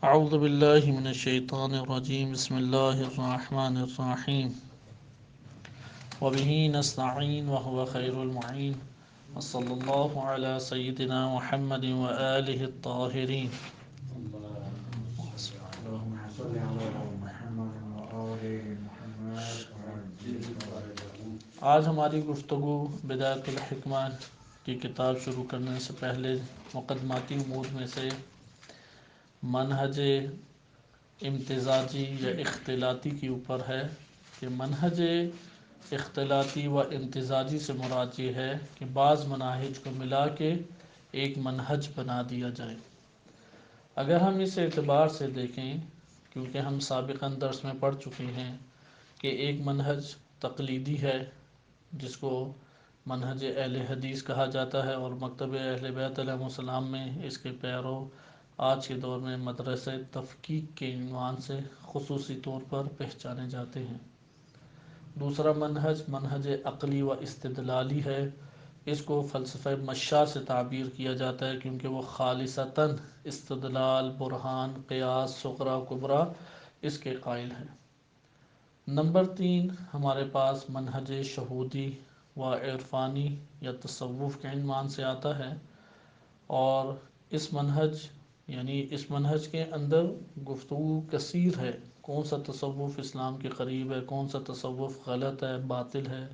اعوذ باللہ من الشیطان الرجیم بسم اللہ الرحمن الرحیم وبہ نستعین وهو خیر المعین وصلی اللہ علی سیدنا محمد وآلہ الطاہرین. اللهم صل على محمد وآل محمد وعجل فرجهم. آج ہماری گفتگو بدایۃ الحکمہ کی کتاب شروع کرنے سے پہلے مقدماتی امور میں سے منہج امتزاجی یا اختلاطی کے اوپر ہے کہ منہج اختلاطی و امتزاجی سے مراد یہ ہے کہ بعض مناہج کو ملا کے ایک منہج بنا دیا جائے. اگر ہم اس اعتبار سے دیکھیں، کیونکہ ہم سابقاً درس میں پڑھ چکے ہیں کہ ایک منہج تقلیدی ہے جس کو منہج اہل حدیث کہا جاتا ہے، اور مکتب اہل بیت علیہ السلام میں اس کے پیرو آج کے دور میں مدرسہ تفکیک کے عنوان سے خصوصی طور پر پہچانے جاتے ہیں. دوسرا منہج عقلی و استدلالی ہے. اس کو فلسفہ مشاء سے تعبیر کیا جاتا ہے کیونکہ وہ خالصتاً استدلال، برہان، قیاس، صغریٰ کبریٰ اس کے قائل ہیں. نمبر 3 ہمارے پاس منہج شہودی و عرفانی یا تصوف کے عنوان سے آتا ہے، اور اس منہج کے اندر گفتگو کثیر ہے. کون سا تصوف اسلام کے قریب ہے، کون سا تصوف غلط ہے، باطل ہے،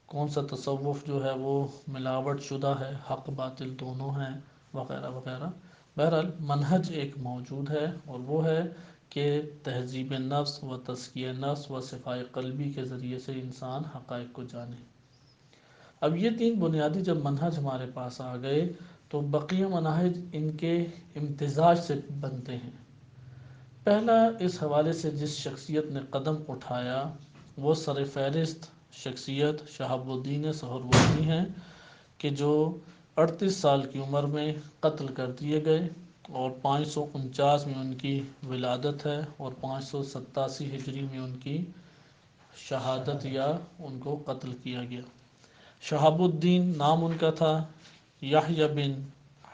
کون سا تصوف جو ہے وہ ملاوٹ شدہ ہے، حق باطل دونوں ہیں، وغیرہ وغیرہ. بہرحال منہج ایک موجود ہے، اور وہ ہے کہ تہذیب نفس و تزکیہ نفس و صفاء قلبی کے ذریعے سے انسان حقائق کو جانے. اب یہ 3 بنیادی جب منہج ہمارے پاس آ گئے تو بقیہ مناہج ان کے امتزاج سے بنتے ہیں. پہلا اس حوالے سے جس شخصیت نے قدم اٹھایا وہ سر فہرست شخصیت شہاب الدین سہروردی ہیں، کہ جو 38 سال کی عمر میں قتل کر دیے گئے، اور 549 میں ان کی ولادت ہے، اور 587 ہجری میں ان کی شہادت یا ان کو قتل کیا گیا. شہاب الدین نام ان کا تھا، یحییٰ بن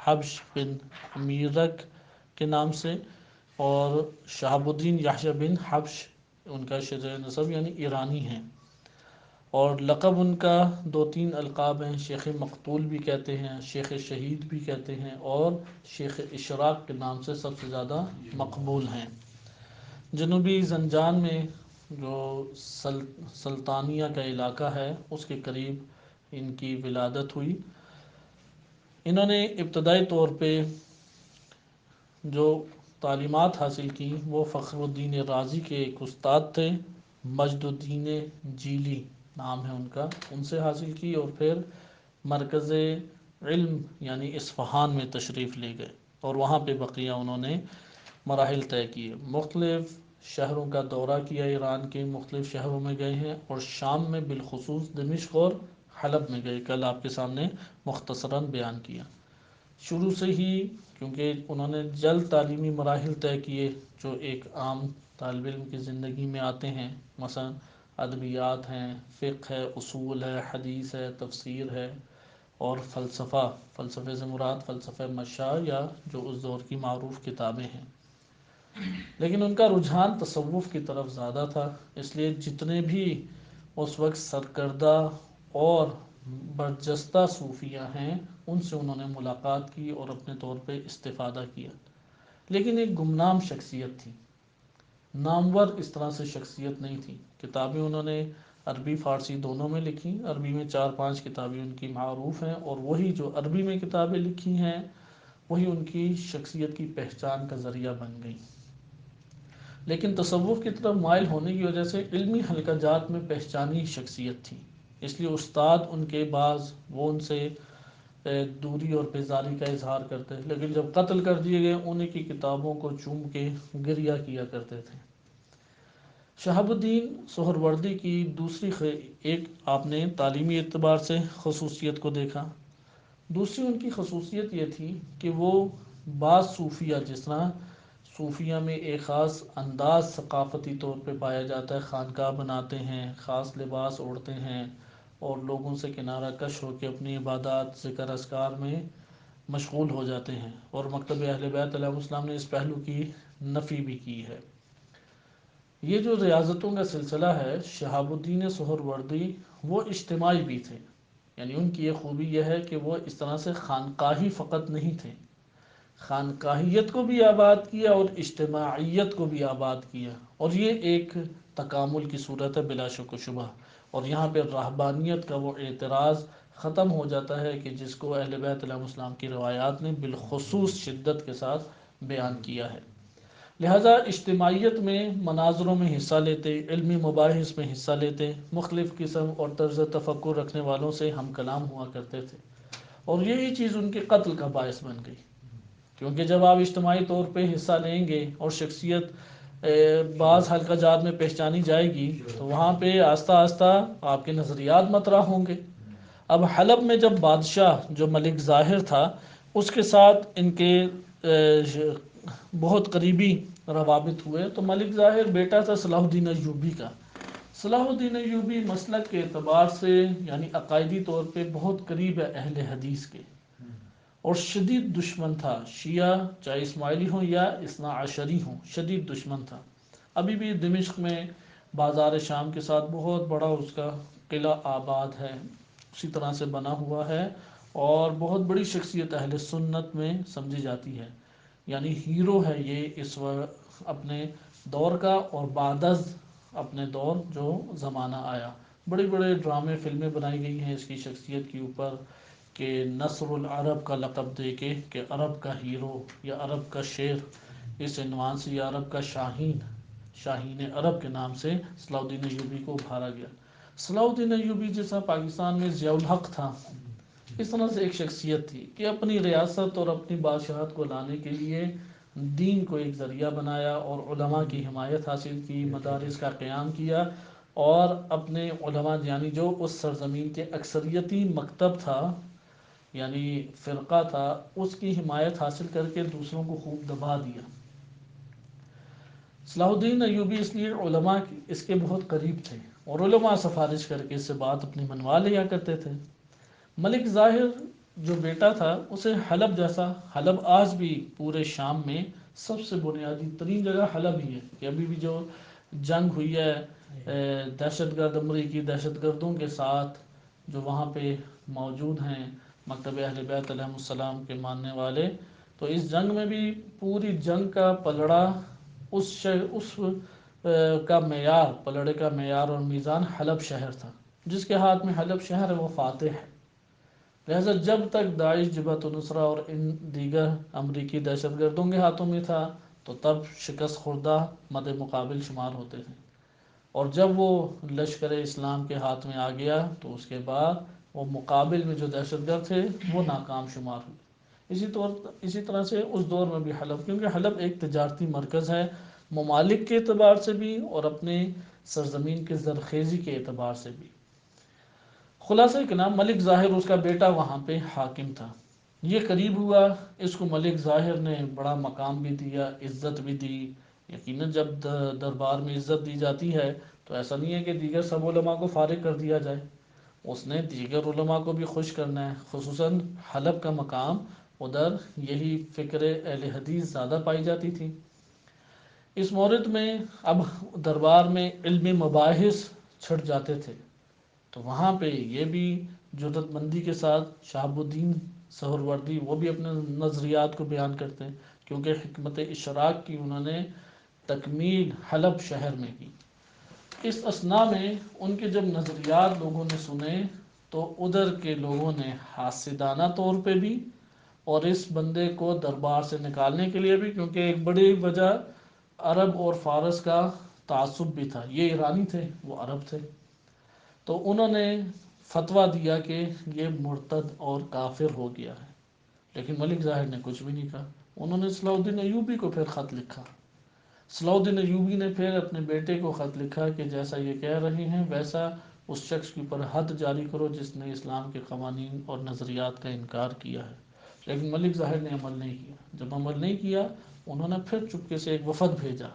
حبش بن امیرک کے نام سے، اور شہاب الدین یحییٰ بن حبش ان کا شجرہ نسب یعنی ایرانی ہیں. اور لقب ان کا 2-3 القاب ہیں. شیخ مقتول بھی کہتے ہیں، شیخ شہید بھی کہتے ہیں، اور شیخ اشراق کے نام سے سب سے زیادہ مقبول ہیں. جنوبی زنجان میں جو سلطانیہ کا علاقہ ہے اس کے قریب ان کی ولادت ہوئی. انہوں نے ابتدائی طور پہ جو تعلیمات حاصل کی وہ فخر الدین رازی کے ایک استاد تھے، مجد الدین جیلی نام ہے ان کا، ان سے حاصل کی، اور پھر مرکز علم یعنی اصفہان میں تشریف لے گئے، اور وہاں پہ بقیہ انہوں نے مراحل طے کیے. مختلف شہروں کا دورہ کیا، ایران کے مختلف شہروں میں گئے ہیں، اور شام میں بالخصوص دمشق اور حلب میں گئے. کل آپ کے سامنے مختصراً بیان کیا. شروع سے ہی کیونکہ انہوں نے جلد تعلیمی مراحل طے کیے جو ایک عام طالب علم کی زندگی میں آتے ہیں، مثلا ادبیات ہیں، فقہ ہے، اصول ہے، حدیث ہے، تفسیر ہے، اور فلسفے سے مراد فلسفہ مشاء یا جو اس دور کی معروف کتابیں ہیں. لیکن ان کا رجحان تصوف کی طرف زیادہ تھا، اس لیے جتنے بھی اس وقت سرکردہ اور برجستہ صوفیہ ہیں ان سے انہوں نے ملاقات کی اور اپنے طور پہ استفادہ کیا. لیکن ایک گمنام شخصیت تھی، نامور اس طرح سے شخصیت نہیں تھی. کتابیں انہوں نے عربی فارسی دونوں میں لکھی. عربی میں 4-5 کتابیں ان کی معروف ہیں، اور وہی جو عربی میں کتابیں لکھی ہیں وہی ان کی شخصیت کی پہچان کا ذریعہ بن گئی. لیکن تصوف کی طرف مائل ہونے کی وجہ سے علمی حلقہ جات میں پہچانی شخصیت تھی، اس لیے استاد ان کے بعض وہ ان سے دوری اور بیزاری کا اظہار کرتے، لیکن جب قتل کر دیے گئے انہیں کی کتابوں کو چوم کے گریہ کیا کرتے تھے. شہاب الدین سہروردی کی دوسری ایک آپ نے تعلیمی اعتبار سے خصوصیت کو دیکھا. دوسری ان کی خصوصیت یہ تھی کہ وہ بعض صوفیہ، جس طرح صوفیہ میں ایک خاص انداز ثقافتی طور پہ پایا جاتا ہے، خانقاہ بناتے ہیں، خاص لباس اوڑھتے ہیں، اور لوگوں سے کنارہ کش ہو کے اپنی عبادات ذکر اذکار میں مشغول ہو جاتے ہیں، اور مکتب اہل بیت علیہ السلام نے اس پہلو کی نفی بھی کی ہے۔ یہ جو ریاضتوں کا سلسلہ ہے، شہاب الدین سہروردی وہ اجتماعی بھی تھے، یعنی ان کی یہ خوبی یہ ہے کہ وہ اس طرح سے خانقاہی فقط نہیں تھے، خانقاہیت کو بھی آباد کیا اور اجتماعیت کو بھی آباد کیا، اور یہ ایک تکامل کی صورت ہے بلا شک و شبہ۔ اور یہاں پہ رہبانیت کا وہ اعتراض ختم ہو جاتا ہے کہ جس کو اہل بیت علیہ السلام کی روایات نے بالخصوص شدت کے ساتھ بیان کیا ہے۔ لہذا اجتماعیت میں مناظروں میں حصہ لیتے، علمی مباحث میں حصہ لیتے، مختلف قسم اور طرز تفکر رکھنے والوں سے ہم کلام ہوا کرتے تھے، اور یہی چیز ان کے قتل کا باعث بن گئی، کیونکہ جب آپ اجتماعی طور پہ حصہ لیں گے اور شخصیت بعض حلقہ جات میں پہچانی جائے گی تو وہاں پہ آہستہ آہستہ آپ کے نظریات مطرح ہوں گے۔ اب حلب میں جب بادشاہ جو ملک ظاہر تھا اس کے ساتھ ان کے بہت قریبی روابط ہوئے، تو ملک ظاہر بیٹا تھا صلاح الدین ایوبی کا۔ صلاح الدین ایوبی مسلک کے اعتبار سے یعنی عقائدی طور پہ بہت قریب ہے اہل حدیث کے، اور شدید دشمن تھا، شیعہ چاہے اسماعیلی ہوں یا اثنا عشری ہوں، شدید دشمن تھا۔ ابھی بھی دمشق میں بازار شام کے ساتھ بہت بڑا اس کا قلعہ آباد ہے، اسی طرح سے بنا ہوا ہے، اور بہت بڑی شخصیت اہل سنت میں سمجھی جاتی ہے، یعنی ہیرو ہے یہ اس وقت اپنے دور کا، اور بعد از اپنے دور جو زمانہ آیا۔ بڑے بڑے ڈرامے فلمیں بنائی گئی ہیں اس کی شخصیت کے اوپر، کہ نصر العرب کا لقب دے کے کہ عرب کا ہیرو یا عرب کا شیر، اس عنوان سے یا عرب کا شاہین، شاہین عرب کے نام سے صلاح الدین ایوبی کو ابھارا گیا۔ صلاح الدین ایوبی جیسا پاکستان میں ضیاء الحق تھا، اس طرح سے ایک شخصیت تھی کہ اپنی ریاست اور اپنی بادشاہت کو لانے کے لیے دین کو ایک ذریعہ بنایا، اور علماء کی حمایت حاصل کی، مدارس کا قیام کیا، اور اپنے علماء یعنی جو اس سرزمین کے اکثریتی مکتب تھا یعنی فرقہ تھا، اس کی حمایت حاصل کر کے دوسروں کو خوب دبا دیا۔ صلاح الدین ایوبی اس لیے علماء اس کے بہت قریب تھے، اور علماء سفارش کر کے اس سے بات اپنی منوا لیا کرتے تھے۔ ملک ظاہر جو بیٹا تھا اسے حلب جیسا، حلب آج بھی پورے شام میں سب سے بنیادی ترین جگہ حلب ہی ہے، کہ ابھی بھی جو جنگ ہوئی ہے دہشت گرد امریکی دہشت گردوں کے ساتھ جو وہاں پہ موجود ہیں مکتب اہل بیت علیہ السلام کے ماننے والے، تو اس جنگ میں بھی پوری جنگ کا پلڑا اس کا معیار، پلڑے کا معیار اور میزان حلب شہر تھا، جس کے ہاتھ میں حلب شہر ہے وہ فاتح ہے۔ لہذا جب تک داعش، جبہت النصرہ اور ان دیگر امریکی دہشت گردوں کے ہاتھوں میں تھا تو تب شکست خوردہ مد مقابل شمار ہوتے تھے، اور جب وہ لشکر اسلام کے ہاتھ میں آ گیا تو اس کے بعد وہ مقابل میں جو دہشت گرد تھے وہ ناکام شمار ہوئے۔ اسی طرح سے اس دور میں بھی حلب، کیونکہ حلب ایک تجارتی مرکز ہے ممالک کے اعتبار سے بھی اور اپنے سرزمین کے زرخیزی کے اعتبار سے بھی۔ خلاصہ کلام ملک ظاہر اس کا بیٹا وہاں پہ حاکم تھا، یہ قریب ہوا، اس کو ملک ظاہر نے بڑا مقام بھی دیا، عزت بھی دی۔ یقیناً جب دربار میں عزت دی جاتی ہے تو ایسا نہیں ہے کہ دیگر سب علماء کو فارغ کر دیا جائے، اس نے دیگر علماء کو بھی خوش کرنا ہے، خصوصاً حلب کا مقام، ادھر یہی فکر اہل حدیث زیادہ پائی جاتی تھی۔ اس مورد میں اب دربار میں علمی مباحث چھڑ جاتے تھے، تو وہاں پہ یہ بھی جرات مندی کے ساتھ شہاب الدین سہروردی وہ بھی اپنے نظریات کو بیان کرتے ہیں، کیونکہ حکمت اشراق کی انہوں نے تکمیل حلب شہر میں کی۔ اس اثناء میں ان کے جب نظریات لوگوں نے سنے تو ادھر کے لوگوں نے حاسدانہ طور پہ بھی، اور اس بندے کو دربار سے نکالنے کے لیے بھی، کیونکہ ایک بڑی وجہ عرب اور فارس کا تعصب بھی تھا، یہ ایرانی تھے وہ عرب تھے، تو انہوں نے فتویٰ دیا کہ یہ مرتد اور کافر ہو گیا ہے، لیکن ملک ظاہر نے کچھ بھی نہیں کہا۔ انہوں نے صلاح الدین ایوبی کو پھر خط لکھا، صلاح الدین ایوبی نے پھر اپنے بیٹے کو خط لکھا کہ جیسا یہ کہہ رہے ہیں ویسا اس شخص کے اوپر حد جاری کرو جس نے اسلام کے قوانین اور نظریات کا انکار کیا ہے، لیکن ملک ظاہر نے عمل نہیں کیا۔ جب عمل نہیں کیا انہوں نے پھر چپکے سے ایک وفد بھیجا،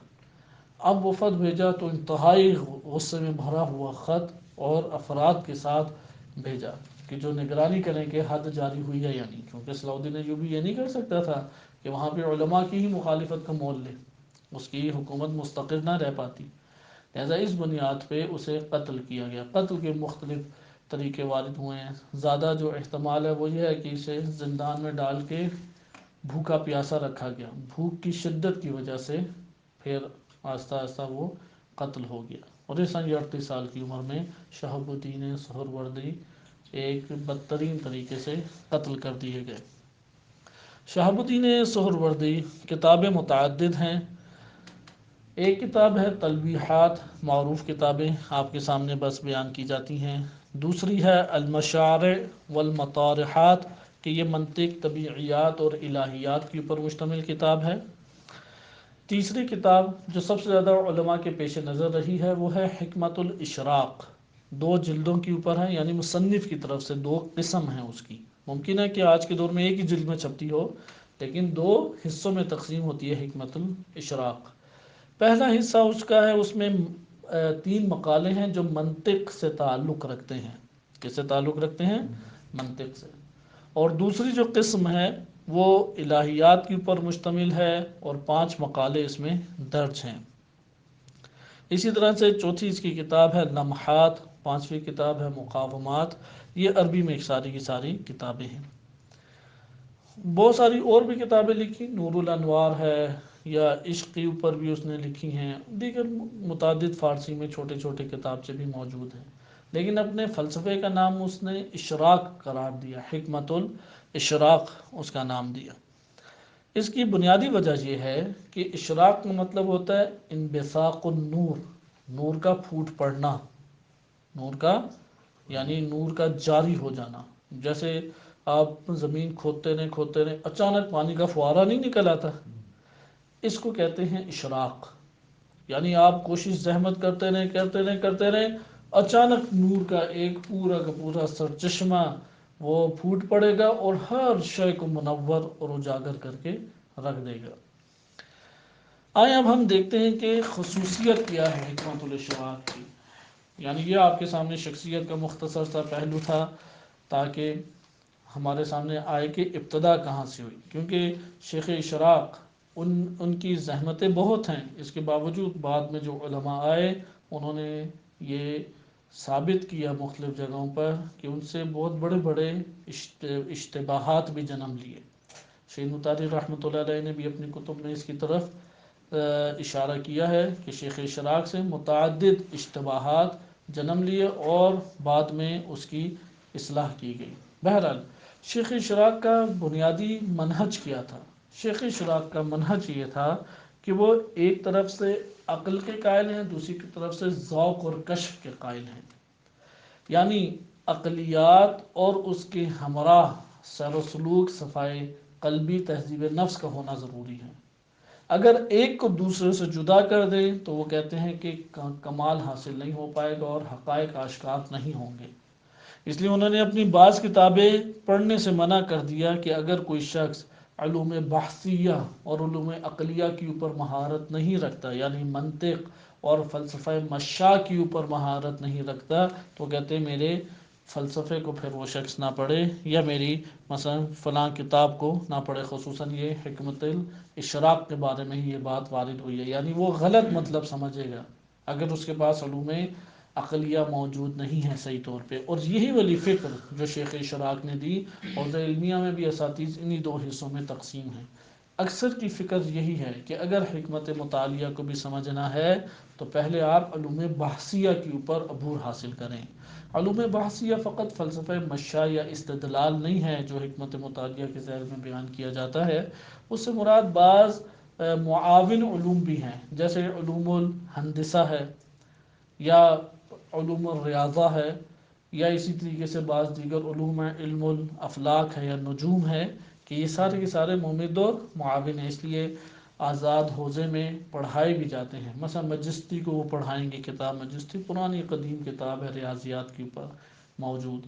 اب وفد بھیجا تو انتہائی غصے میں بھرا ہوا خط اور افراد کے ساتھ بھیجا کہ جو نگرانی کریں کہ حد جاری ہوئی ہے یا نہیں، کیونکہ صلاح الدین ایوبی یہ نہیں کر سکتا تھا کہ وہاں پہ علماء کی ہی مخالفت کا مول لے، اس کی حکومت مستقر نہ رہ پاتی، لہذا اس بنیاد پہ اسے قتل کیا گیا۔ قتل کے مختلف طریقے وارد ہوئے ہیں، زیادہ جو احتمال ہے وہ یہ ہے کہ اسے زندان میں ڈال کے بھوکا پیاسا رکھا گیا، بھوک کی شدت کی وجہ سے پھر آہستہ آہستہ وہ قتل ہو گیا، اور اس 38 سال کی عمر میں شہاب الدین سہروردی ایک بدترین طریقے سے قتل کر دیے گئے۔ شہاب الدین سہروردی کتابیں متعدد ہیں، ایک کتاب ہے تلویحات، معروف کتابیں آپ کے سامنے بس بیان کی جاتی ہیں، دوسری ہے المشارع والمطارحات کہ یہ منطق، طبیعیات اور الہیات کے اوپر مشتمل کتاب ہے، تیسری کتاب جو سب سے زیادہ علماء کے پیش نظر رہی ہے وہ ہے حکمت الاشراق، 2 جلدوں کے اوپر ہے، یعنی مصنف کی طرف سے 2 قسم ہیں اس کی، ممکن ہے کہ آج کے دور میں ایک ہی جلد میں چھپتی ہو، لیکن 2 حصوں میں تقسیم ہوتی ہے حکمت الاشراق۔ پہلا حصہ اس کا ہے، اس میں 3 مقالے ہیں جو منطق سے تعلق رکھتے ہیں، کس سے تعلق رکھتے ہیں؟ منطق سے، اور دوسری جو قسم ہے وہ الہیات کے اوپر مشتمل ہے، اور 5 مقالے اس میں درج ہیں۔ اسی طرح سے چوتھی اس کی کتاب ہے لمحات، 5ویں کتاب ہے مقامات، یہ عربی میں ساری کی ساری کتابیں ہیں۔ بہت ساری اور بھی کتابیں لکھی، نور الانوار ہے، یا عشق کے اوپر بھی اس نے لکھی ہیں، دیگر متعدد فارسی میں چھوٹے چھوٹے کتابچے بھی موجود ہیں، لیکن اپنے فلسفے کا نام اس نے اشراق قرار دیا، حکمت الاشراق اس کا نام دیا۔ اس کی بنیادی وجہ یہ ہے کہ اشراق کا مطلب ہوتا ہے انبثاق النور، نور کا پھوٹ پڑنا، نور کا یعنی نور کا جاری ہو جانا، جیسے آپ زمین کھودتے رہیں اچانک پانی کا فوارہ نہیں نکل آتا، اس کو کہتے ہیں اشراق، یعنی آپ کوشش زحمت کرتے رہیں اچانک نور کا ایک پورا کا پورا سرچشمہ وہ پھوٹ پڑے گا اور ہر شے کو منور اور اجاگر کر کے رکھ دے گا۔ آئیں اب ہم دیکھتے ہیں کہ خصوصیت کیا ہے حکمت الاشراق کی، یعنی یہ آپ کے سامنے شخصیت کا مختصر سا پہلو تھا تاکہ ہمارے سامنے آئے کہ ابتدا کہاں سے ہوئی، کیونکہ شیخ اشراق ان کی زحمتیں بہت ہیں، اس کے باوجود بعد میں جو علماء آئے انہوں نے یہ ثابت کیا مختلف جگہوں پر کہ ان سے بہت بڑے بڑے اشتباہات بھی جنم لیے۔ شیخ مطہر رحمۃ اللہ علیہ نے بھی اپنی کتب میں اس کی طرف اشارہ کیا ہے کہ شیخ اشراق سے متعدد اشتباہات جنم لیے اور بعد میں اس کی اصلاح کی گئی۔ بہرحال شیخ اشراق کا بنیادی منہج کیا تھا؟ شیخ اشراق کا منہج یہ تھا کہ وہ ایک طرف سے عقل کے قائل ہیں، دوسری طرف سے ذوق اور کشف کے قائل ہیں، یعنی عقلیات اور اس کے ہمراہ سیر و سلوک، صفائی قلبی، تہذیب نفس کا ہونا ضروری ہے۔ اگر ایک کو دوسرے سے جدا کر دیں تو وہ کہتے ہیں کہ کمال حاصل نہیں ہو پائے گا اور حقائق آشکار نہیں ہوں گے، اس لیے انہوں نے اپنی بعض کتابیں پڑھنے سے منع کر دیا کہ اگر کوئی شخص علوم بحثیہ اور علوم عقلیہ کے اوپر مہارت نہیں رکھتا، یعنی منطق اور فلسفہ مشاء کے اوپر مہارت نہیں رکھتا، تو کہتے ہیں میرے فلسفے کو پھر وہ شخص نہ پڑھے، یا میری مثلا فلاں کتاب کو نہ پڑھے، خصوصاً یہ حکمت الاشراق کے بارے میں ہی یہ بات وارد ہوئی ہے، یعنی وہ غلط مطلب سمجھے گا اگر اس کے پاس علوم عقلیہ موجود نہیں ہے صحیح طور پہ۔ اور یہی والی فکر جو شیخ اشراق نے دی، حوزہ علمیہ میں بھی اساتذہ انہی 2 حصوں میں تقسیم ہیں۔ اکثر کی فکر یہی ہے کہ اگر حکمت مطالعہ کو بھی سمجھنا ہے تو پہلے آپ علوم بحثیہ کے اوپر عبور حاصل کریں۔ علوم بحثیہ فقط فلسفہ مشاء یا استدلال نہیں ہے جو حکمت مطالعہ کے ذیل میں بیان کیا جاتا ہے، اس سے مراد بعض معاون علوم بھی ہیں، جیسے علوم الہندسہ ہے، یا علوم الریاضہ ہے، یا اسی طریقے سے بعض دیگر علوم ہیں، علم الافلاک ہے یا نجوم ہے، کہ یہ سارے کے سارے ممد اور معاون ہیں، اس لیے آزاد حوزے میں پڑھائے بھی جاتے ہیں۔ مثلا مجستی کو وہ پڑھائیں گے، کتاب مجستی پرانی قدیم کتاب ہے ریاضیات کے اوپر موجود،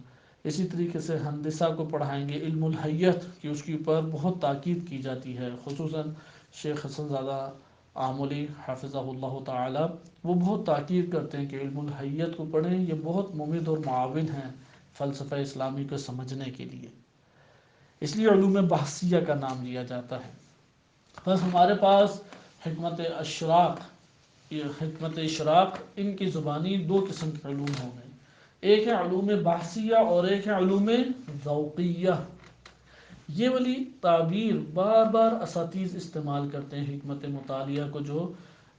اسی طریقے سے ہندسہ کو پڑھائیں گے، علم الحیت کی اس کے اوپر بہت تاکید کی جاتی ہے، خصوصاً شیخ حسن زادہ آملی حفظہ اللہ تعالی وہ بہت تاکید کرتے ہیں کہ علم الحیت کو پڑھیں، یہ بہت ممد اور معاون ہیں فلسفہ اسلامی کو سمجھنے کے لیے، اس لیے علوم بحثیہ کا نام لیا جاتا ہے۔ بس ہمارے پاس حکمت اشراق، یہ حکمت اشراق ان کی زبانی دو قسم کے علوم ہو گئے، ایک ہے علوم بحثیہ اور ایک ہے علوم ذوقیہ۔ یہ والی تعبیر بار بار اساتذہ استعمال کرتے ہیں، حکمت مطالعہ کو جو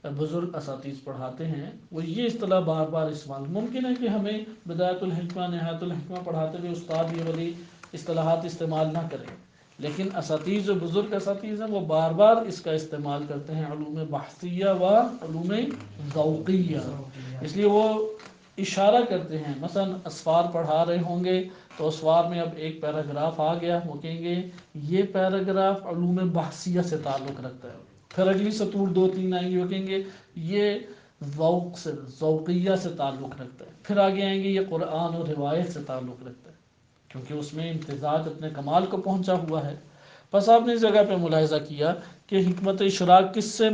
بزرگ اساتذہ پڑھاتے ہیں وہ یہ اصطلاح بار بار استعمال، ممکن ہے کہ ہمیں بدایت الحکمہ نہایت الحکمہ پڑھاتے ہوئے استاد یہ والی اصطلاحات استعمال نہ کریں، لیکن اساتذہ جو بزرگ اساتذہ ہیں وہ بار بار اس کا استعمال کرتے ہیں، علوم بحثیہ و علوم ذوقیہ۔ اس لیے وہ اشارہ کرتے ہیں، مثلا اسفار پڑھا رہے ہوں گے تو اسفار میں اب ایک پیراگراف آ گیا، وہ کہیں گے یہ پیراگراف علوم بحثیہ سے تعلق رکھتا ہے، پھر اگلی سطور دو تین آئیں گے وہ کہیں گے یہ ذوق سے ذوقیہ سے تعلق رکھتا ہے، پھر آگے آئیں گے یہ قرآن اور روایت سے تعلق رکھتا ہے، کیونکہ اس میں امتزاج اپنے کمال کو پہنچا ہوا ہے۔ بس آپ نے اس جگہ پہ ملاحظہ کیا کہ حکمت اشراق کس سے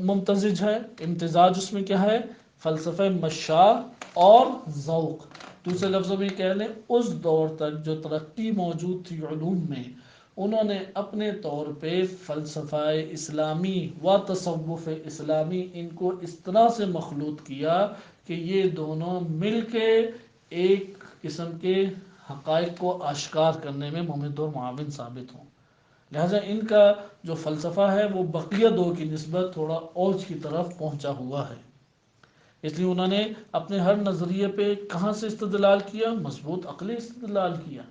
ممتزج ہے، امتزاج اس میں کیا ہے، فلسفہ مشاع اور ذوق۔ دوسرے لفظوں میں کہہ لیں اس دور تک جو ترقی موجود تھی علوم میں، انہوں نے اپنے طور پہ فلسفہ اسلامی و تصوف اسلامی ان کو اس طرح سے مخلوط کیا کہ یہ دونوں مل کے ایک قسم کے حقائق کو آشکار کرنے میں ممد اور معاون ثابت ہوں، لہذا ان کا جو فلسفہ ہے وہ بقیہ دو کی نسبت تھوڑا اوج کی طرف پہنچا ہوا ہے۔ اس لیے انہوں نے اپنے ہر نظریے پہ کہاں سے استدلال کیا، مضبوط عقلی استدلال کیا،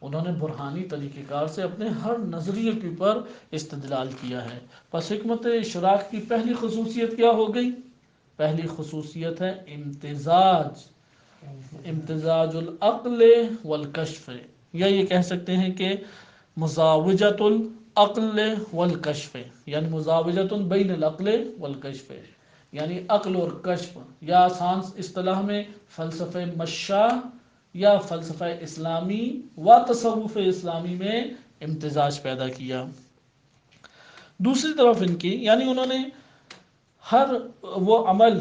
انہوں نے برہانی طریقہ کار سے اپنے ہر نظریے کے اوپر استدلال کیا ہے۔ پس حکمت اشراق کی پہلی خصوصیت کیا ہو گئی، پہلی خصوصیت ہے امتزاج، امتزاج العقل والکشف، یا یہ کہہ سکتے ہیں کہ مزاوجۃ العقل والکشف، یعنی مزاوجۃ بین العقل والکشف، یعنی عقل اور کشف، یا آسان اصطلاح میں فلسفہ مشاع یا فلسفہ اسلامی و تصوف اسلامی میں امتزاج پیدا کیا۔ دوسری طرف ان کی، یعنی انہوں نے ہر وہ عمل،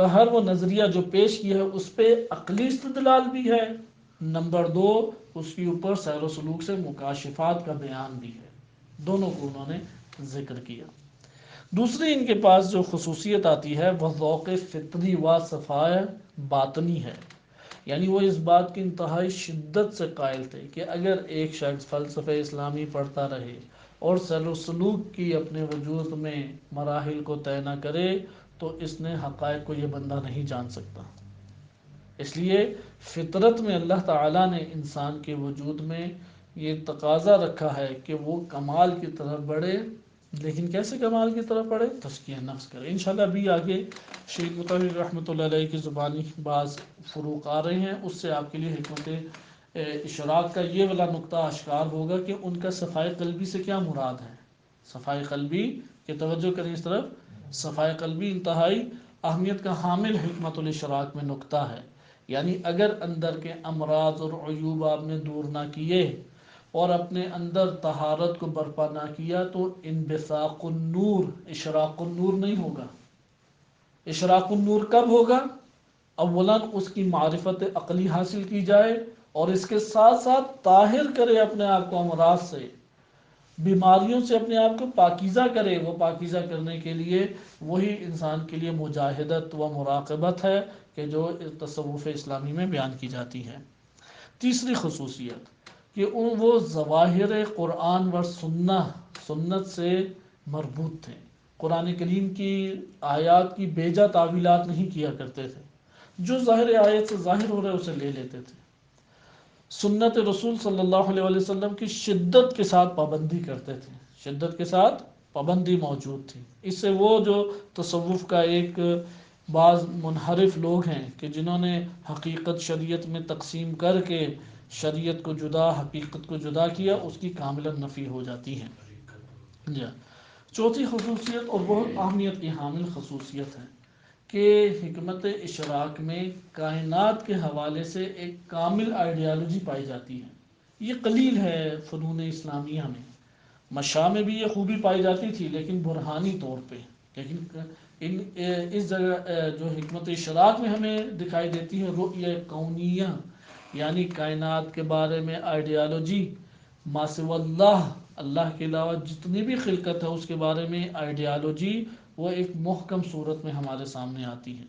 ہر وہ نظریہ جو پیش کیا ہے اس پہ عقلی استدلال بھی ہے، نمبر دو اس کے اوپر سیر و سلوک سے مکاشفات کا بیان بھی ہے، دونوں کو انہوں نے ذکر کیا۔ دوسری ان کے پاس جو خصوصیت آتی ہے وہ ذوق فطری و صفائے باطنی ہے، یعنی وہ اس بات کی انتہائی شدت سے قائل تھے کہ اگر ایک شخص فلسفہ اسلامی پڑھتا رہے اور سیر و سلوک کی اپنے وجود میں مراحل کو طے نہ کرے تو اس نے حقائق کو یہ بندہ نہیں جان سکتا۔ اس لیے فطرت میں اللہ تعالیٰ نے انسان کے وجود میں یہ تقاضا رکھا ہے کہ وہ کمال کی طرف بڑھے، لیکن کیسے کمال کی طرف بڑھے، تزکیہ نفس کرے۔ انشاءاللہ ابھی آگے شیخ مطہر رحمۃ اللہ علیہ کی زبانی بعض فروق آ رہے ہیں، اس سے آپ کے لیے حکمت اشراق کا یہ والا نقطہ آشکار ہوگا کہ ان کا صفائے قلبی سے کیا مراد ہے۔ صفائے قلبی کی توجہ کریں اس طرف، صفائے قلبی انتہائی اہمیت کا حامل حکمت الاشراق میں نقطہ ہے، یعنی اگر اندر کے امراض اور عیوب آپ نے دور نہ کیے اور اپنے اندر طہارت کو برپا نہ کیا تو انبثاق النور، اشراق النور نہیں ہوگا۔ اشراق النور کب ہوگا، اولاً اس کی معرفت عقلی حاصل کی جائے اور اس کے ساتھ ساتھ طاہر کرے اپنے آپ کو امراض سے، بیماریوں سے اپنے آپ کو پاکیزہ کرے۔ وہ پاکیزہ کرنے کے لیے وہی انسان کے لیے مجاہدت و مراقبت ہے کہ جو تصوف اسلامی میں بیان کی جاتی ہے۔ تیسری خصوصیت کہ وہ ظواہر قرآن و سنت سے مربوط تھے، قرآن کریم کی آیات کی بیجا تعویلات نہیں کیا کرتے تھے، جو ظاہر آیت سے ظاہر ہو رہا ہے اسے لے لیتے تھے، سنت رسول صلی اللہ علیہ وسلم کی شدت کے ساتھ پابندی کرتے تھے، شدت کے ساتھ پابندی موجود تھی۔ اس سے وہ جو تصوف کا ایک بعض منحرف لوگ ہیں کہ جنہوں نے حقیقت شریعت میں تقسیم کر کے شریعت کو جدا حقیقت کو جدا کیا، اس کی کاملاً نفی ہو جاتی ہے۔ جی، چوتھی خصوصیت اور بہت اہمیت کی حامل خصوصیت ہے کہ حکمت اشراق میں کائنات کے حوالے سے ایک کامل آئیڈیالوجی پائی جاتی ہے۔ یہ قلیل ہے فنون اسلامیہ میں، مشاع میں بھی یہ خوبی پائی جاتی تھی لیکن برہانی طور پہ، لیکن اس جگہ جو حکمت اشراق میں ہمیں دکھائی دیتی ہے رؤیہ کونیہ، یعنی کائنات کے بارے میں آئیڈیالوجی، ما سوا اللہ، اللہ کے علاوہ جتنی بھی خلقت ہے اس کے بارے میں آئیڈیالوجی وہ ایک محکم صورت میں ہمارے سامنے آتی ہے۔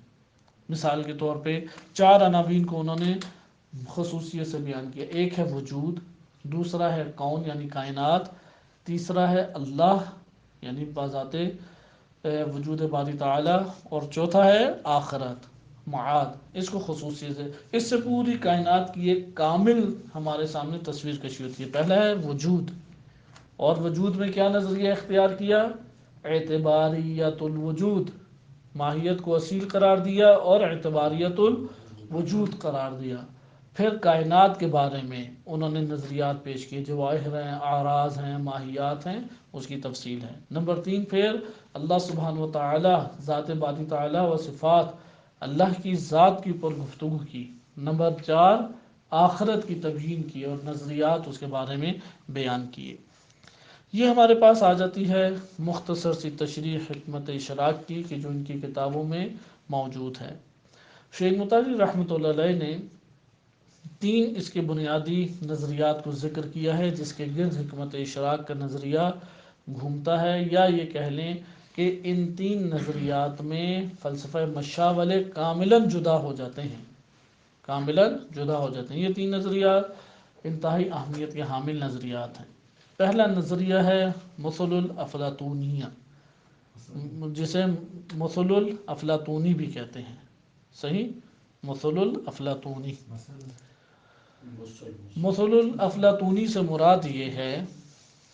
مثال کے طور پہ 4 عناوین کو انہوں نے خصوصیت سے بیان کیا، ایک ہے وجود، دوسرا ہے کون یعنی کائنات، تیسرا ہے اللہ یعنی بذات وجود باری تعالی، اور چوتھا ہے آخرت معاد۔ اس کو خصوصیت سے، اس سے پوری کائنات کی ایک کامل ہمارے سامنے تصویر کشی ہوتی ہے۔ پہلا ہے وجود، اور وجود میں کیا نظریہ اختیار کیا؟ اعتباریت الوجود، ماہیت کو اصیل قرار دیا اور اعتباریت الوجود قرار دیا۔ پھر کائنات کے بارے میں انہوں نے نظریات پیش کیے، جواہر ہیں، اعراض ہیں، ماہیات ہیں، اس کی تفصیل ہے۔ نمبر 3 پھر اللہ سبحانہ و تعالی، ذات باری تعالی و صفات، اللہ کی ذات کی پر گفتگو کی۔ نمبر 4 آخرت کی تبیین کی اور نظریات اس کے بارے میں بیان کیے۔ یہ ہمارے پاس آ جاتی ہے مختصر سی تشریح حکمت اشراق کی کہ جو ان کی کتابوں میں موجود ہے۔ شیخ مطالعی رحمۃ اللہ علیہ نے 3 اس کے بنیادی نظریات کو ذکر کیا ہے جس کے گرد حکمت اشراق کا نظریہ گھومتا ہے، یا یہ کہہ لیں کہ ان 3 نظریات میں فلسفہ مشاولے کاملاً جدا ہو جاتے ہیں، کاملاً جدا ہو جاتے ہیں۔ یہ 3 نظریات انتہائی اہمیت کے حامل نظریات ہیں۔ پہلا نظریہ ہے مثل الافلاطونیہ، جسے مثل الافلاطونی بھی کہتے ہیں، صحیح، مثل الافلاطونی۔ مثل الافلاطونی سے مراد یہ ہے،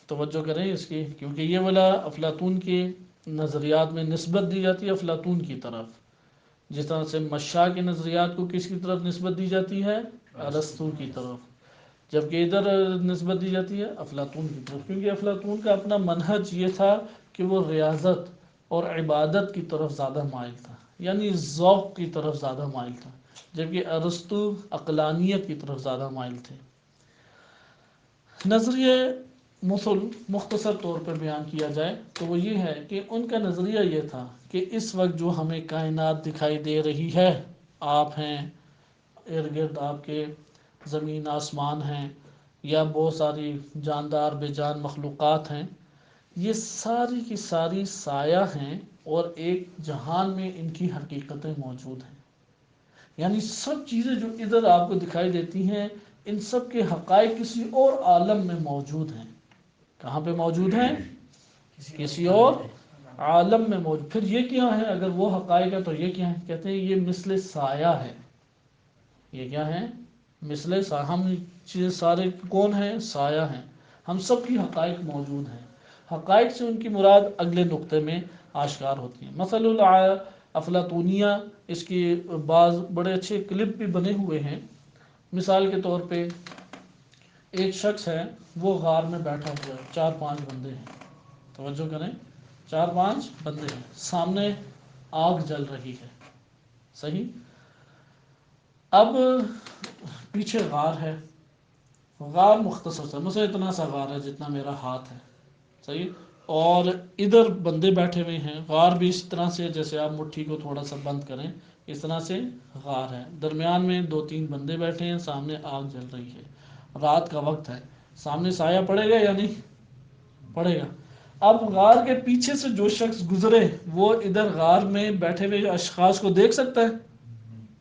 توجہ کریں اس کی، کیونکہ یہ والا افلاطون کے نظریات میں نسبت دی جاتی ہے افلاطون کی طرف، جس طرح سے مشاء کے نظریات کو کس کی طرف نسبت دی جاتی ہے؟ ارسطو کی طرف، جبکہ ادھر نسبت دی جاتی ہے افلاطون کی طرف، کیونکہ افلاطون کا اپنا منہج یہ تھا کہ وہ ریاضت اور عبادت کی طرف زیادہ مائل تھا، یعنی ذوق کی طرف زیادہ مائل تھا، جبکہ ارسطو عقلانیت کی طرف زیادہ مائل تھے۔ نظریہ مثل مختصر طور پر بیان کیا جائے تو وہ یہ ہے کہ ان کا نظریہ یہ تھا کہ اس وقت جو ہمیں کائنات دکھائی دے رہی ہے، آپ ہیں، ارد گرد آپ کے زمین آسمان ہیں، یا بہت ساری جاندار بے جان مخلوقات ہیں، یہ ساری کی ساری سایہ ہیں اور ایک جہان میں ان کی حقیقتیں موجود ہیں۔ یعنی سب چیزیں جو ادھر آپ کو دکھائی دیتی ہیں، ان سب کے حقائق کسی اور عالم میں موجود ہیں۔ کہاں پہ موجود ہیں؟ کسی اور عالم میں موجود۔ پھر یہ کیا ہے؟ اگر وہ حقائق ہے تو یہ کیا ہے؟ کہتے ہیں یہ مثل سایہ ہے۔ یہ کیا ہے؟ مثل سایہ۔ ہم چیز سارے کون ہیں؟ سایہ ہیں۔ ہم سب کی حقائق موجود ہیں۔ حقائق سے ان کی مراد اگلے نقطے میں آشکار ہوتی ہیں۔ مثل الافلاطونیہ، اس کی بعض بڑے اچھے کلپ بھی بنے ہوئے ہیں۔ مثال کے طور پہ ایک شخص ہے، وہ غار میں بیٹھا ہوا ہے، 4-5 بندے ہیں، توجہ کریں، 4-5 بندے ہیں، سامنے آگ جل رہی ہے، صحیح، اب پیچھے غار ہے، غار مختصر سا، مثلا اتنا سا غار ہے جتنا میرا ہاتھ ہے، صحیح، اور ادھر بندے بیٹھے ہوئے ہیں، غار بھی اس طرح سے جیسے آپ مٹھی کو تھوڑا سا بند کریں، اس طرح سے غار ہے، درمیان میں 2-3 بندے بیٹھے ہیں، سامنے آگ جل رہی ہے، رات کا وقت ہے، سامنے سایہ پڑے گا یا نہیں پڑے گا؟ اب غار کے پیچھے سے جو شخص گزرے وہ ادھر غار میں بیٹھے ہوئے اشخاص کو دیکھ سکتا ہے؟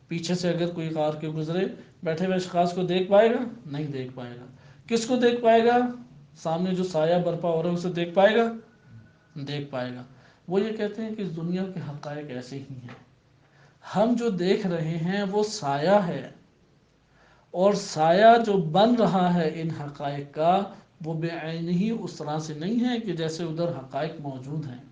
پیچھے سے اگر کوئی غار کے گزرے بیٹھے ہوئے اشخاص کو دیکھ پائے گا؟ نہیں دیکھ پائے گا۔ کس کو دیکھ پائے گا؟ سامنے جو سایہ برپا ہو رہا ہے اسے دیکھ پائے گا؟ دیکھ پائے گا۔ وہ یہ کہتے ہیں کہ اس دنیا کے حقائق ایسے ہی ہیں، ہم جو دیکھ رہے ہیں وہ سایہ ہے، اور سایہ جو بن رہا ہے ان حقائق کا وہ بے عین ہی اس طرح سے نہیں ہے کہ جیسے ادھر حقائق موجود ہیں۔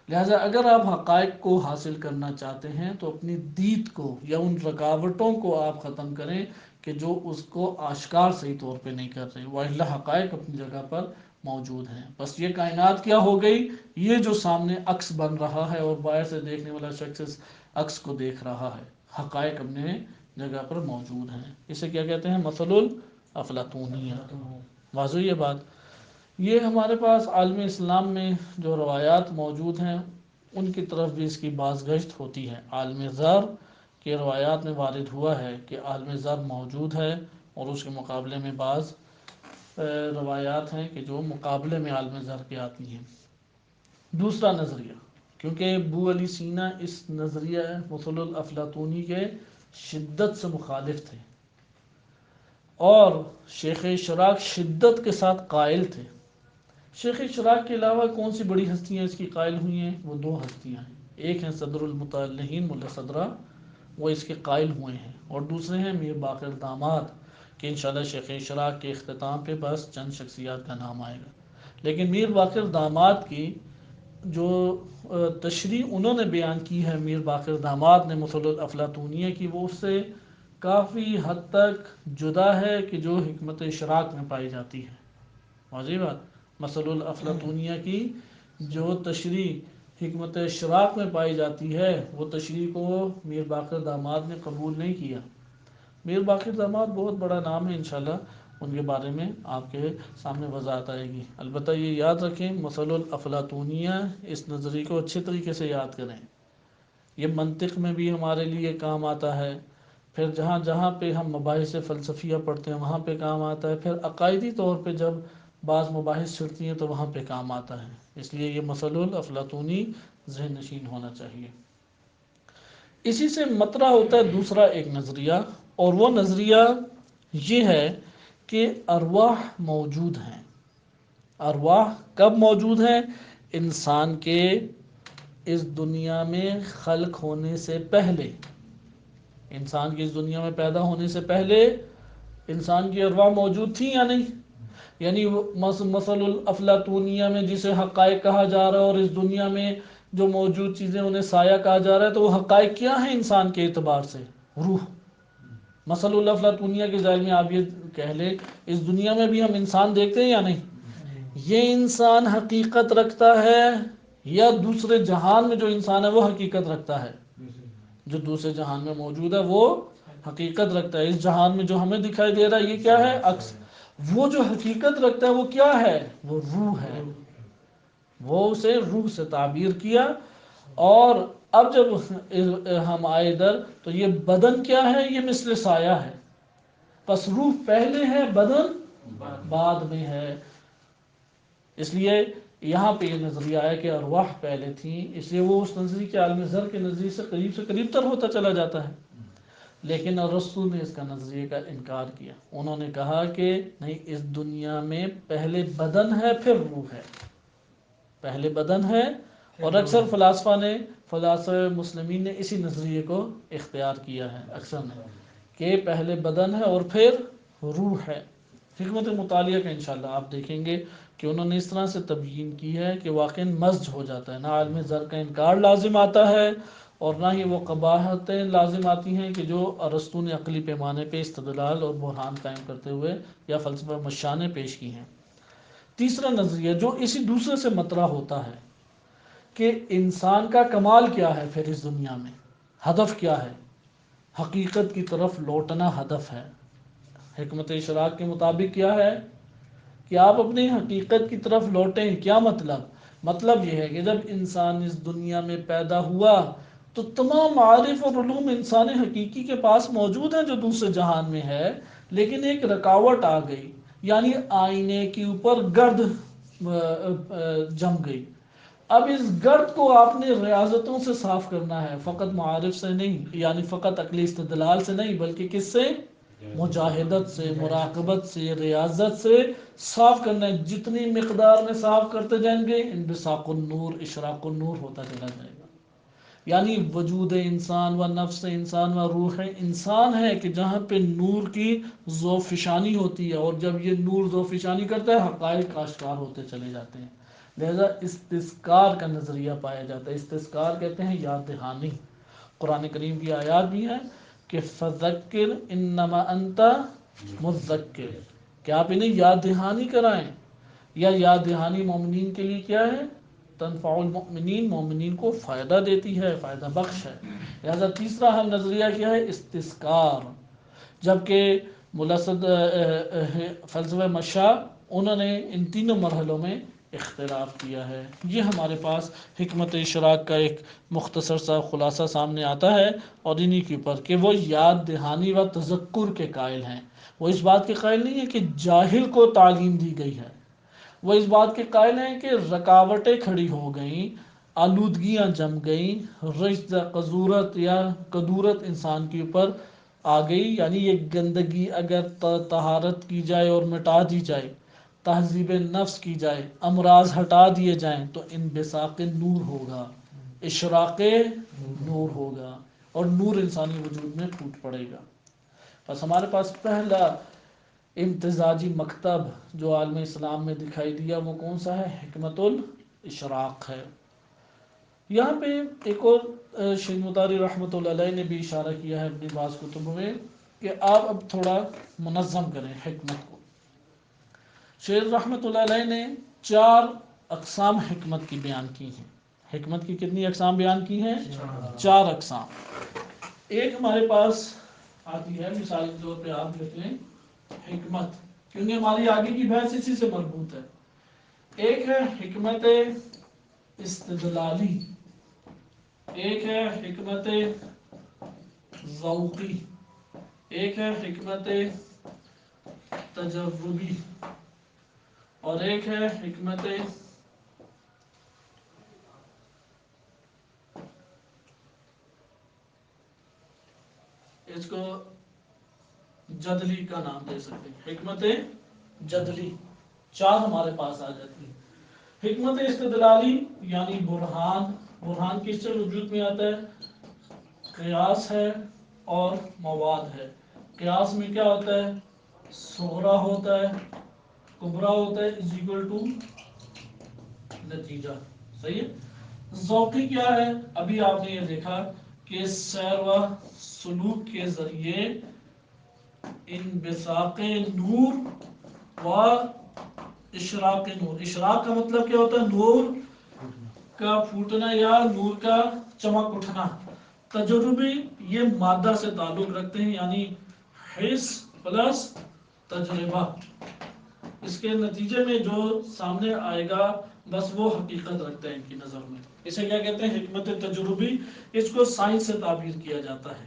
لہٰذا اگر آپ حقائق کو حاصل کرنا چاہتے ہیں تو اپنی دید کو یا ان رکاوٹوں کو آپ ختم کریں کہ جو اس کو آشکار صحیح طور پہ نہیں کر رہے، وَإِلَّا حقائق اپنی جگہ پر موجود ہیں۔ بس یہ کائنات کیا ہو گئی؟ یہ جو سامنے عکس بن رہا ہے اور باہر سے دیکھنے والا شخص اس عکس کو دیکھ رہا ہے، حقائق اپنے جگہ پر موجود ہیں۔ اسے کیا کہتے ہیں؟ مثل الافلاطونیہ۔ واضح یہ بات؟ یہ ہمارے پاس عالم اسلام میں جو روایات موجود ہیں ان کی طرف بھی اس کی بازگشت ہوتی ہے۔ عالم زر کہ روایات میں وارد ہوا ہے کہ عالم ذر موجود ہے، اور اس کے مقابلے میں بعض روایات ہیں کہ جو مقابلے میں عالم ذر کے آتی ہیں۔ دوسرا نظریہ، کیونکہ ابو علی سینا اس نظریہ مثل الافلاطونی کے شدت سے مخالف تھے، اور شیخ اشراق شدت کے ساتھ قائل تھے۔ شیخ اشراق کے علاوہ کون سی بڑی ہستیاں اس کی قائل ہوئی ہیں؟ وہ دو ہستیاں ہیں، ایک ہیں صدر المتعلقین ملا صدرہ، وہ اس کے قائل ہوئے ہیں، اور دوسرے ہیں میر باقر داماد، کہ انشاءاللہ شیخ اشراق کے اختتام پہ بس چند شخصیات کا نام آئے گا۔ لیکن میر باقر داماد کی جو تشریح انہوں نے بیان کی ہے، میر باقر داماد نے مثل الافلاطونیہ کی، وہ اس سے کافی حد تک جدا ہے کہ جو حکمت اشراق میں پائی جاتی ہے۔ واضح بات، مثل الافلاطونیہ کی جو تشریح حکمت اشراق میں پائی جاتی ہے، وہ تشریح کو میر باقر داماد نے قبول نہیں کیا۔ میر باقر داماد بہت بڑا نام ہے، انشاءاللہ ان کے بارے میں آپ کے سامنے وضاحت آئے گی۔ البتہ یہ یاد رکھیں، مثل الافلاطونیہ اس نظریے کو اچھے طریقے سے یاد کریں، یہ منطق میں بھی ہمارے لیے کام آتا ہے، پھر جہاں جہاں پہ ہم مباحث فلسفیہ پڑھتے ہیں وہاں پہ کام آتا ہے، پھر عقائدی طور پہ جب بعض مباحث چھڑتی ہیں تو وہاں پہ کام آتا ہے، اس لیے یہ مثل الافلاطونی ذہن نشین ہونا چاہیے۔ اسی سے مطرح ہوتا ہے دوسرا ایک نظریہ، اور وہ نظریہ یہ ہے کہ ارواح موجود ہیں۔ ارواح کب موجود ہیں؟ انسان کے اس دنیا میں خلق ہونے سے پہلے، انسان کی اس دنیا میں پیدا ہونے سے پہلے انسان کی ارواح موجود تھی یا نہیں؟ یعنی مثل الافلاطونیہ میں جسے حقائق کہا جا رہا ہے، اور اس دنیا میں جو موجود چیزیں انہیں سایہ کہا جا رہا ہے، تو وہ حقائق کیا ہیں انسان کے اعتبار سے؟ روح۔ مثل الافلاطونیہ کے ذیل میں آپ یہ کہہ لیں، اس دنیا میں بھی ہم انسان دیکھتے ہیں یا نہیں؟ یہ انسان حقیقت رکھتا ہے، یا دوسرے جہان میں جو انسان ہے وہ حقیقت رکھتا ہے؟ جو دوسرے جہان میں موجود ہے وہ حقیقت رکھتا ہے۔ اس جہان میں جو ہمیں دکھائی دے رہا ہے یہ کیا ہے؟ عکس۔ وہ جو حقیقت رکھتا ہے وہ کیا ہے؟ وہ روح ہے۔ وہ اسے روح سے تعبیر کیا، اور اب جب ہم آئے ادھر تو یہ بدن کیا ہے؟ یہ مثل سایہ ہے، پس روح پہلے ہے، بدن بعد میں ہے۔ اس لیے یہاں پہ یہ نظریہ آیا کہ ارواح پہلے تھیں، اس لیے وہ اس نظریے کے عالم ذر کے نظریے سے قریب تر ہوتا چلا جاتا ہے۔ لیکن ارسطو نے اس کا نظریے کا انکار کیا، انہوں نے کہا کہ نہیں، اس دنیا میں پہلے بدن ہے پھر روح ہے، پہلے بدن ہے، اور اکثر فلاسفہ مسلمین نے اسی نظریے کو اختیار کیا ہے، اکثر نے، کہ پہلے بدن ہے اور پھر روح ہے۔ حکمت مطالعہ کا انشاءاللہ آپ دیکھیں گے کہ انہوں نے اس طرح سے تبیین کی ہے کہ واقعاً مزج ہو جاتا ہے، نہ عالم ذر کا انکار لازم آتا ہے، اور نہ ہی وہ قباحتیں لازم آتی ہیں کہ جو ارسطو نے عقلی پیمانے پہ استدلال اور بحران قائم کرتے ہوئے یا فلسفہ مشانے پیش کی ہیں۔ تیسرا نظریہ جو اسی دوسرے سے مطرح ہوتا ہے کہ انسان کا کمال کیا ہے، پھر اس دنیا میں ہدف کیا ہے؟ حقیقت کی طرف لوٹنا ہدف ہے۔ حکمت اشراق کے مطابق کیا ہے کہ آپ اپنی حقیقت کی طرف لوٹیں۔ کیا مطلب یہ ہے کہ جب انسان اس دنیا میں پیدا ہوا تو تمام معارف اور علوم انسان حقیقی کے پاس موجود ہیں جو دوسرے جہان میں ہے، لیکن ایک رکاوٹ آ گئی، یعنی آئینے کے اوپر گرد جم گئی۔ اب اس گرد کو آپ نے ریاضتوں سے صاف کرنا ہے، فقط معارف سے نہیں، یعنی فقط عقلی استدلال سے نہیں، بلکہ کس سے؟ مجاہدت سے، مراقبت سے، ریاضت سے صاف کرنا ہے۔ جتنی مقدار میں صاف کرتے جائیں گے انبثاق النور، اشراق النور ہوتا چلا جائے گا۔ یعنی وجود انسان و نفس انسان و روح انسان ہے کہ جہاں پہ نور کی ذوفشانی ہوتی ہے، اور جب یہ نور ذوفشانی کرتا ہے حقائق آشکار ہوتے چلے جاتے ہیں، لہذا استذکار کا نظریہ پایا جاتا ہے۔ استذکار کہتے ہیں یاد دہانی۔ قرآن کریم کی آیات بھی ہیں کہ فذکر انما انت مذکر، کہ آپ انہیں یاد دہانی کرائیں، یا یاد دہانی مومنین کے لیے کیا ہے؟ تنفع المؤمنین، مومنین کو فائدہ دیتی ہے، فائدہ بخش ہے۔ لہذا تیسرا ہم نظریہ کیا ہے؟ استذکار۔ جبکہ فلسفہ مشاء انہوں نے ان تینوں مرحلوں میں اختلاف کیا ہے۔ یہ ہمارے پاس حکمت اشراق کا ایک مختصر سا خلاصہ سامنے آتا ہے، اور انہی کے اوپر کہ وہ یاد دہانی و تذکر کے قائل ہیں۔ وہ اس بات کے قائل نہیں ہے کہ جاہل کو تعلیم دی گئی ہے، وہ اس بات کے قائل ہیں کہ رکاوٹیں کھڑی ہو گئیں، آلودگیاں جم گئیں، رجز قذورت یا کدورت انسان کے اوپر آ گئی، یعنی یہ گندگی اگر طہارت کی جائے اور مٹا دی جائے، تہذیب نفس کی جائے، امراض ہٹا دیے جائیں، تو انبساط نور ہوگا، اشراق نور ہوگا، اور نور انسانی وجود میں پھوٹ پڑے گا۔ بس ہمارے پاس پہلا امتزاجی مکتب جو عالم اسلام میں دکھائی دیا وہ کون سا ہے؟ حکمت الاشراق ہے۔ یہاں پہ ایک اور شیخ مطاری رحمۃ اللہ علیہ نے بھی اشارہ کیا ہے اپنی بعض کتبوں میں کہ آپ اب تھوڑا منظم کریں حکمت کو۔ شیخ رحمۃ اللہ علیہ نے 4 اقسام حکمت کی بیان کی ہیں۔ حکمت کی کتنی اقسام بیان کی ہیں؟ 4 اقسام۔ ایک ہمارے پاس آتی ہے، مثال کے طور پہ آپ دیکھ لیں حکمت، کیونکہ ہماری آگے کی بحث اسی سے مربوط ہے۔ ایک ہے حکمت استدلالی، ایک ہے حکمت ذوقی، ایک ہے حکمت تجربی، اور ایک ہے حکمت اس کو جدلی کا نام دے سکتے ہیں، حکمت جدلی۔ 4 ہمارے پاس آ جاتی ہے۔ حکمت استدلالی یعنی برہان، برہان کس سے وجود میں آتا ہے؟ قیاس ہے اور مواد ہے۔ قیاس میں کیا ہوتا ہے؟ صغرا ہوتا ہے، کبرا ہوتا ہے، از اکول ٹو نتیجہ، صحیح ہے۔ ذوقی کیا ہے؟ ابھی آپ نے یہ دیکھا کہ سیر و سلوک کے ذریعے انبثاق نور و اشراق نور۔ اشراق کا مطلب کیا ہوتا ہے؟ نور کا پھوٹنا یا نور کا چمک اٹھنا۔ تجربی یہ مادہ سے تعلق رکھتے ہیں، یعنی حس پلس تجربہ، اس کے نتیجے میں جو سامنے آئے گا بس وہ حقیقت رکھتے ہیں ان کی نظر میں۔ اسے کیا کہتے ہیں؟ حکمت تجربی۔ اس کو سائنس سے تعبیر کیا جاتا ہے۔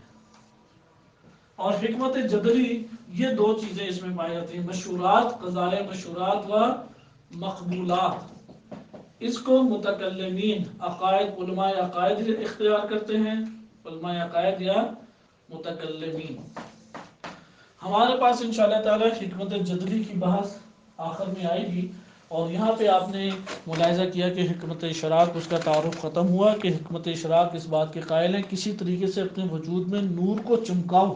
اور حکمت جدلی، یہ 2 چیزیں اس میں پائی جاتی ہیں، مشہورات، قضائے مشہورات و مقبولات۔ اس کو متکلمین، عقائد، علماء عقائد اختیار کرتے ہیں، علماء عقائد یا متکلمین۔ ہمارے پاس انشاءاللہ تعالی حکمت جدلی کی بحث آخر میں آئے گی، اور یہاں پہ آپ نے ملاحظہ کیا کہ حکمت اشراق اس کا تعارف ختم ہوا کہ حکمت اشراق اس بات کے قائل ہیں کسی طریقے سے اپنے وجود میں نور کو چمکاؤ۔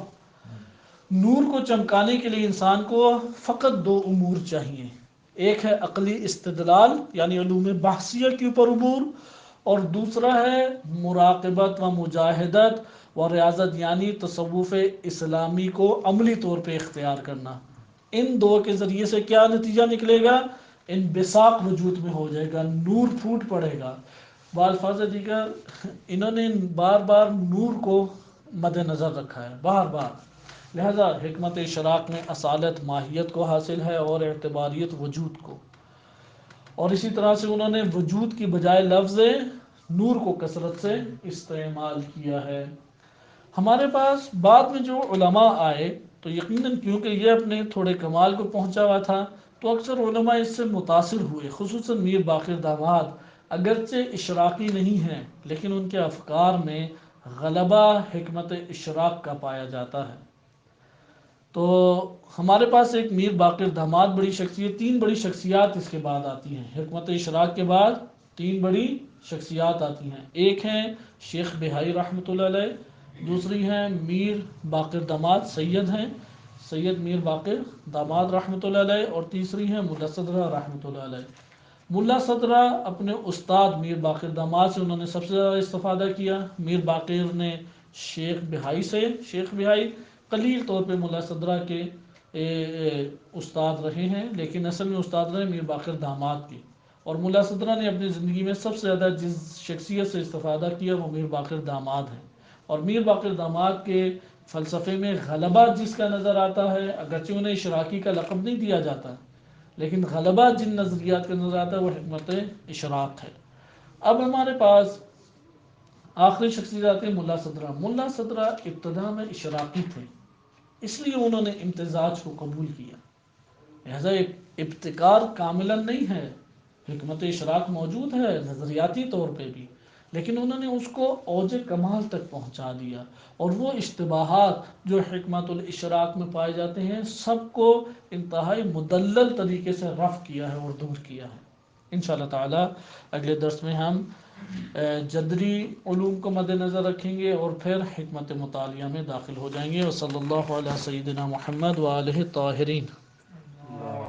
نور کو چمکانے کے لیے انسان کو فقط 2 امور چاہیے، ایک ہے عقلی استدلال یعنی علوم بحثیہ کے اوپر عبور، اور دوسرا ہے مراقبت و مجاہدت و ریاضت یعنی تصوف اسلامی کو عملی طور پہ اختیار کرنا۔ ان 2 کے ذریعے سے کیا نتیجہ نکلے گا؟ انبثاق وجود میں ہو جائے گا، نور پھوٹ پڑے گا۔ بالفاظ دیگر انہوں نے بار بار نور کو مد نظر رکھا ہے، بار بار، لہذا حکمت اشراق میں اصالت ماہیت کو حاصل ہے اور اعتباریت وجود کو، اور اسی طرح سے انہوں نے وجود کی بجائے لفظ نور کو کثرت سے استعمال کیا ہے۔ ہمارے پاس بعد میں جو علماء آئے تو یقیناً کیونکہ یہ اپنے تھوڑے کمال کو پہنچا ہوا تھا تو اکثر علماء اس سے متاثر ہوئے، خصوصاً میر باقر داماد، اگرچہ اشراقی نہیں ہیں لیکن ان کے افکار میں غلبہ حکمت اشراق کا پایا جاتا ہے۔ تو ہمارے پاس ایک میر باقر داماد بڑی شخصیت، 3 بڑی شخصیات اس کے بعد آتی ہیں، حکمت اشراق کے بعد 3 بڑی شخصیات آتی ہیں۔ ایک ہیں شیخ بہائی رحمۃ اللہ علیہ، دوسری ہیں میر باقر داماد سید ہیں، سید میر باقر داماد رحمۃ اللہ علیہ، اور تیسری ہیں ملا صدرہ رحمۃ اللہ علیہ۔ ملا صدرہ اپنے استاد میر باقر داماد سے انہوں نے سب سے زیادہ استفادہ کیا، میر باقر نے شیخ بہائی سے، شیخ بہائی قلیل طور پہ ملا صدرہ کے استاد رہے ہیں لیکن اصل میں استاد رہے میر باقر داماد کے، اور ملا صدرہ نے اپنی زندگی میں سب سے زیادہ جس شخصیت سے استفادہ کیا وہ میر باقر داماد ہے، اور میر باقر داماد کے فلسفے میں غلبہ جس کا نظر آتا ہے، اگرچہ انہیں اشراقی کا لقب نہیں دیا جاتا لیکن غلبہ جن نظریات کا نظر آتا ہے وہ حکمت اشراق ہے۔ اب ہمارے پاس آخری شخصیت آتے ہیں ملا صدرہ۔ ملا صدرہ ابتدا میں اشراقی تھے، اس لیے انہوں نے امتزاج کو قبول کیا، لہذا ایک ابتکار کاملا نہیں ہے، حکمت اشراق موجود ہے نظریاتی طور پہ بھی، لیکن انہوں نے اس کو اوج کمال تک پہنچا دیا، اور وہ اشتباہات جو حکمت الاشراق میں پائے جاتے ہیں سب کو انتہائی مدلل طریقے سے رفع کیا ہے اور دور کیا ہے۔ انشاءاللہ تعالی اگلے درس میں ہم جدری علوم کو مد نظر رکھیں گے اور پھر حکمت مطالعہ میں داخل ہو جائیں گے۔ وصلی اللہ علی سیدنا محمد وآلہ الطاہرین۔